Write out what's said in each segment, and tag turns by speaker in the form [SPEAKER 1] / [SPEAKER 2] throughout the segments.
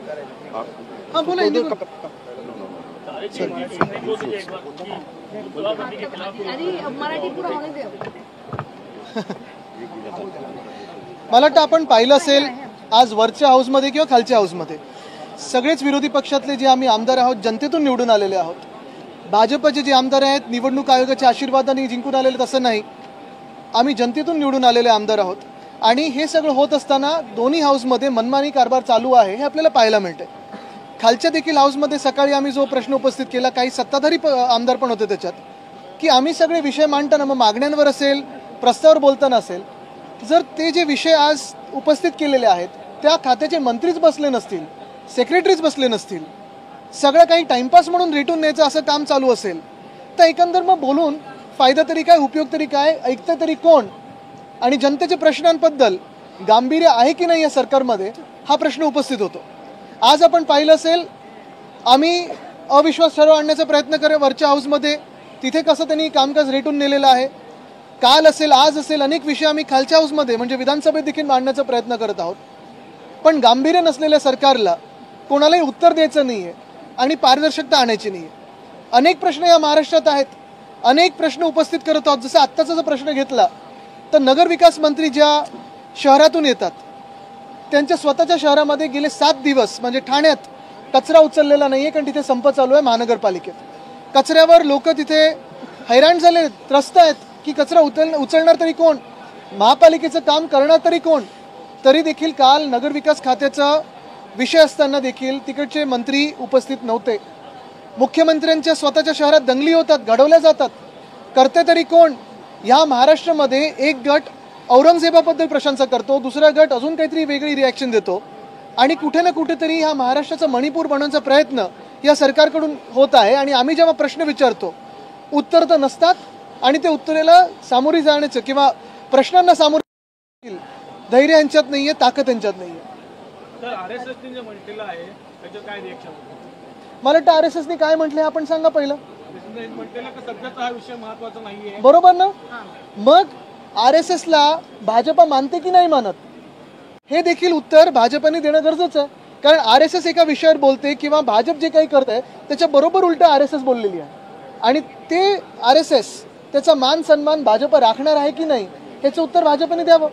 [SPEAKER 1] हाँ बोला हिंदी में।
[SPEAKER 2] मराठी पूरा होने दे।
[SPEAKER 1] मला वाटतं आपण पाहिलं असेल आज वरच्या हाऊसमध्ये किंवा खालच्या हाऊसमध्ये सगळेच विरोधी पक्षातले जे आम्ही आमदार आहोत जनतेतून निवडून आलेले आहोत. भाजपचे जे आमदार आहेत निवडणूक आयोगाच्या आशीर्वादाने जिंकून आलेले तसं नाही, आम्ही जनतेतून निवडून आलेले आमदार आहोत. आणि हे सगळं होत असताना दोन्ही हाऊसमध्ये मनमानी कारभार चालू आहे हे आपल्याला पाहायला मिळते. खालच्या देखील हाऊसमध्ये सकाळी आम्ही जो प्रश्न उपस्थित केला, काही सत्ताधारी आमदार पण होते त्याच्यात, की आम्ही सगळे विषय मांडताना मग मागण्यांवर असेल प्रस्तावावर बोलताना असेल, जर ते जे विषय आज उपस्थित केलेले आहेत त्या खात्याचे मंत्रीच बसले नसतील, सेक्रेटरीज बसले नसतील, सगळं काही टाइमपास म्हणून रेटून न्यायचं असं काम चालू असेल तर एकंदर मग बोलून फायदा तरी काय, उपयोग तरी काय, ऐकतं तरी कोण? आणि जनतेच्या प्रश्नांबद्दल गांभीर्य आहे की नाही या सरकारमध्ये हा प्रश्न उपस्थित होतो. आज आपण पाहिलं असेल आम्ही अविश्वास ठराव आणण्याचा प्रयत्न करे वरच्या हाऊसमध्ये, तिथे कसं त्यांनी कामकाज रेटून नेलेलं आहे. काल असेल आज असेल अनेक विषय आम्ही खालच्या हाऊसमध्ये म्हणजे विधानसभेत देखील मांडण्याचा प्रयत्न करत आहोत. पण गांभीर्य नसलेल्या सरकारला कोणालाही उत्तर द्यायचं नाही आहे आणि पारदर्शकता आणायची नाही आहे. अनेक प्रश्न या महाराष्ट्रात आहेत, अनेक प्रश्न उपस्थित करत आहोत. जसं आत्ताचा जर प्रश्न घेतला तर नगरविकास मंत्री ज्या शहरातून येतात त्यांच्या स्वतःच्या शहरामध्ये गेले 7 दिवस म्हणजे ठाण्यात कचरा उचललेला नाही आहे, कारण तिथे संप चालू आहे महानगरपालिकेत. कचऱ्यावर लोक तिथे हैराण झाले, त्रस्त आहेत की कचरा उचलणार तरी कोण, महापालिकेचं काम करणार तरी कोण. तरी देखील काल नगरविकास खात्याचा विषय असताना देखील तिकडचे मंत्री उपस्थित नव्हते. मुख्यमंत्र्यांच्या स्वतःच्या शहरात दंगली होतात, घडवल्या जातात, करते तरी कोण? या महाराष्ट्रामध्ये एक गट औरंगजेबाबद्दल प्रशंसा करतो, दुसरा गट अजून काहीतरी वेगळी रिॲक्शन देतो आणि कुठे ना कुठेतरी हा महाराष्ट्राचा मणिपूर बनवण्याचा प्रयत्न या सरकारकडून होत आहे. आणि आम्ही जेव्हा प्रश्न विचारतो उत्तर तर नसतात आणि ते उत्तरेला सामोरी जाण्याचं किंवा प्रश्नांना सामोरे धैर्य यांच्यात नाहीये, ताकद यांच्यात नाहीये. मला वाटतं RSSने काय म्हटलं आपण सांगा पहिलं. बरोबर ना? मग RSSला भाजपा मानते की नाही मानत हे देखील उत्तर भाजपने देणं गरजेचं आहे. कारण RSS एका विषयावर बोलते किंवा भाजप जे काही करत आहे त्याच्या बरोबर उलट RSS बोललेली आहे आणि ते RSS त्याचा मान सन्मान भाजप राखणार आहे की नाही याचं उत्तर भाजपने द्यावं.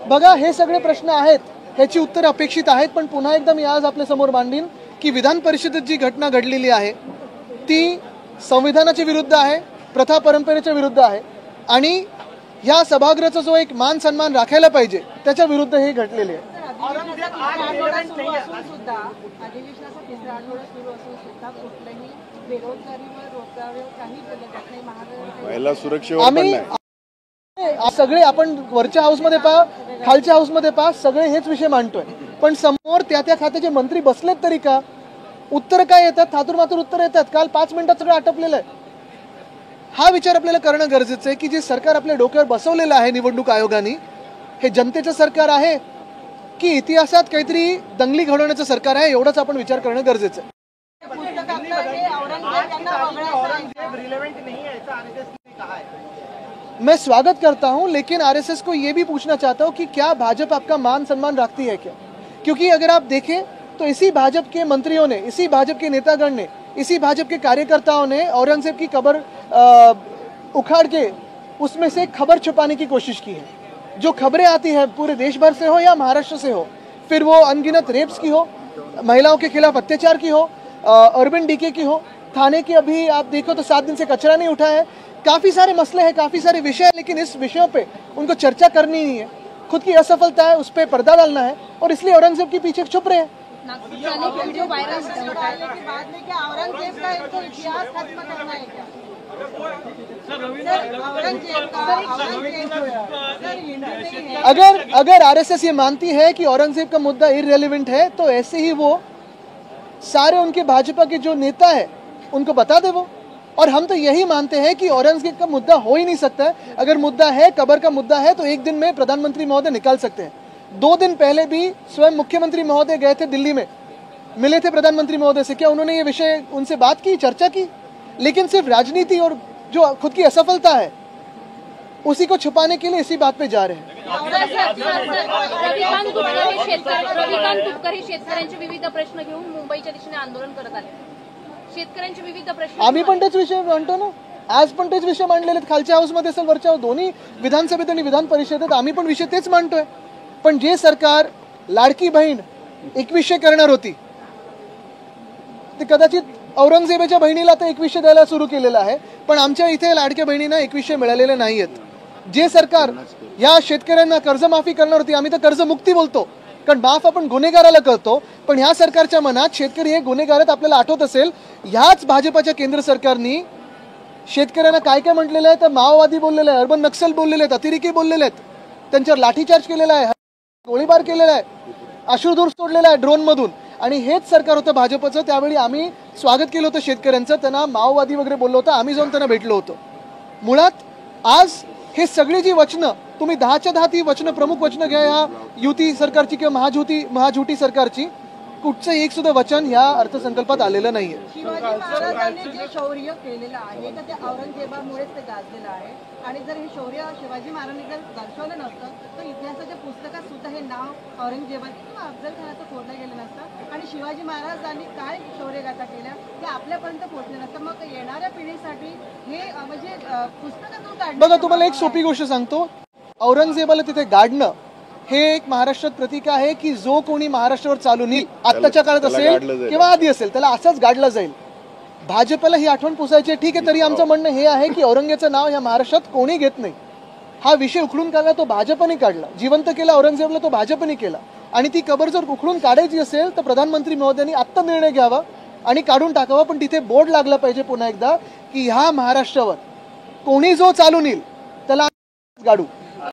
[SPEAKER 1] बघा हे सगळे प्रश्न आहेत, ह्याची उत्तर अपेक्षित आहेत. पण पुन्हा एकदा मी आज आपल्या समोर मांडीन की विधान परिषदेत जी घटना घडलेली आहे ती संविधानाच्या विरुद्ध आहे, प्रथा परंपरेच्या विरुद्ध आहे आणि या सभागृहाचा जो एक मान सन्मान राखायला पाहिजे त्याच्या विरुद्ध हे घडलेले आहे. आम्ही सगळे आपण वरच्या हाऊसमध्ये पहा, खालच्या हाऊसमध्ये पहा, सगळे हेच विषय मांडतोय. पण समोर त्या त्या खात्याचे मंत्री बसलेत तरी का? उत्तर काय येतात? थातूरमातूर उत्तर येतात. काल 5 मिनिटात सगळं आटपलेलं आहे. हा विचार आपल्याला करणं गरजेचं आहे की जे सरकार आपल्या डोक्यावर बसवलेलं आहे निवडणूक आयोगाने हे जनतेचं सरकार आहे की इतिहासात काहीतरी दंगली घडवण्याचं सरकार आहे, एवढंच आपण विचार करणं गरजेचं आहे. मैं स्वागत करता हूं, लेकिन RSS को ये भी पूछना चाहता हूं कि क्या भाजपा आपका मान सम्मान रखती है क्या? क्योंकि अगर आप देखें तो इसी भाजपा के मंत्रियों ने, इसी भाजपा के नेतागण ने, इसी भाजपा के कार्यकर्ताओं ने औरंगजेब की कब्र उखाड़ के उसमें से खबर छुपाने की कोशिश की है. जो खबरें आती है पूरे देश भर से हो या महाराष्ट्र से हो, फिर वो अनगिनत रेप्स की हो, महिलाओं के खिलाफ अत्याचार की हो, अर्बन डीके की हो, थाने की अभी आप देखो तो 7 दिन से कचरा नहीं उठा है. काफ़ी सारे मसले हैं, काफ़ी सारे विषय हैं, लेकिन इस विषयों पे उनको चर्चा करनी नहीं है. खुद की असफलता है, उस पर पर्दा डालना है और इसलिए औरंगजेब के पीछे छुप रहे हैं.
[SPEAKER 2] वीडियो वायरल होने के बाद में क्या औरंगजेब का इतिहास खत्म करना है क्या?
[SPEAKER 1] अगर RSS ये मानती है कि औरंगजेब का मुद्दा इररिलेवेंट है तो ऐसे ही वो सारे उनके भाजपा के जो नेता है उनको बता दे वो. और हम तो यही मानते हैं कि औरंगजेब का मुद्दा हो ही नहीं सकता है. अगर मुद्दा है, कब्र का मुद्दा है तो एक दिन में प्रधानमंत्री महोदय निकाल सकते हैं. 2 दिन पहले भी स्वयं मुख्यमंत्री महोदय गए थे दिल्ली में, मिले थे प्रधानमंत्री महोदय से. क्या उन्होंने ये विषय उनसे बात की, चर्चा की? लेकिन सिर्फ राजनीति और जो खुद की असफलता है उसी को छुपाने के लिए इसी बात पे जा रहे हैं.
[SPEAKER 3] रविकांत तुपकर हे शेतकऱ्यांचे विविध प्रश्न घेऊन मुंबईच्या दिशेने आंदोलन करत आले. शेतकऱ्यांचे विविध प्रश्न
[SPEAKER 1] आम्ही पण तेच विषय मांडतो ना. आज पण तेच विषय मांडलेले आहेत. खालच्या हाऊसमध्ये असेल वरच्या दोन्ही विधानसभेत आणि विधान परिषदेत आम्ही पण विषय तेच मांडतोय. पण जे सरकार लाडकी बहीण 2100 करणार होती ते कदाचित औरंगजेबाच्या बहिणीला तर 2100 द्यायला सुरू केलेलं आहे. पण आमच्या इथे लाडक्या बहिणींना 2100 मिळालेले नाहीयेत. जे सरकार या शेतकऱ्यांना कर्जमाफी करणार होती, आम्ही तर कर्जमुक्ती बोलतो कारण माफ आपण गुन्हेगाराला करतो, पण ह्या सरकारच्या मनात शेतकरी हे गुन्हेगार आहेत. आपल्याला आठवत असेल ह्याच भाजपाच्या केंद्र सरकारनी शेतकऱ्यांना काय काय म्हटलेलं आहे तर माओवादी बोललेले आहे, अर्बन नक्सल बोललेले आहेत, अतिरेकी बोललेले आहेत, त्यांच्यावर लाठीचार्ज केलेला आहे, गोळीबार केलेला आहे, अश्रुधूर सोडलेला आहे ड्रोन मधून. आणि हेच सरकार होतं भाजपचं. त्यावेळी आम्ही स्वागत केलं होतं शेतकऱ्यांचं. त्यांना माओवादी वगैरे बोललो होतं. आम्ही जाऊन त्यांना भेटलो होतो. मुळात आज हे सगळी जी वचनं तुम्ही 10च्या 10 ती वचनं प्रमुख वचनं घ्या ह्या युती सरकारची किंवा महाजुती सरकारची, कुठचं एक सुद्धा वचन ह्या अर्थसंकल्पात आलेलं नाहीये.
[SPEAKER 2] शिवाजी महाराजांनी जे शौर्य केलेलं आहे तर ते औरंगजेबामुळेच ते गाजलेलं आहे. आणि जर हे शौर्य शिवाजी महाराजांनी जर दर्शवलं नसतं तर इतिहासाच्या पुस्तकात सुद्धा हे नाव औरंगजेबाचं किंवा अफजल खानाचं कोरलं गेलं नसतं. आणि शिवाजी महाराजांनी काय शौर्यगाथा केल्या ते आपल्यापर्यंत पोहोचले नसतं. मग येणाऱ्या पिढीसाठी हे म्हणजे पुस्तकातून काढणं.
[SPEAKER 1] बघा तुम्हाला एक सोपी गोष्ट सांगतो. औरंगजेबाला तिथे गाडणं हे एक महाराष्ट्रात प्रतीक आहे की जो कोणी महाराष्ट्रावर चालून येईल आत्ताच्या काळात असेल किंवा आधी असेल त्याला असाच गाडला जाईल. भाजपला ही आठवण पुसायची ठीक आहे, तरी आमचं म्हणणं हे आहे की औरंगजेबाचं नाव या महाराष्ट्रात कोणी घेत नाही. हा विषय उखडून काढला तो भाजपने काढला. जिवंत केला औरंगजेबाला तो भाजपने केला. आणि ती कबर जर उखडून काढायची असेल तर प्रधानमंत्री महोदयांनी आत्ता निर्णय घ्यावा आणि काढून टाकावा. पण तिथे बोर्ड लागला पाहिजे पुन्हा एकदा की ह्या महाराष्ट्रावर कोणी जो चालून येईल त्याला गाडू.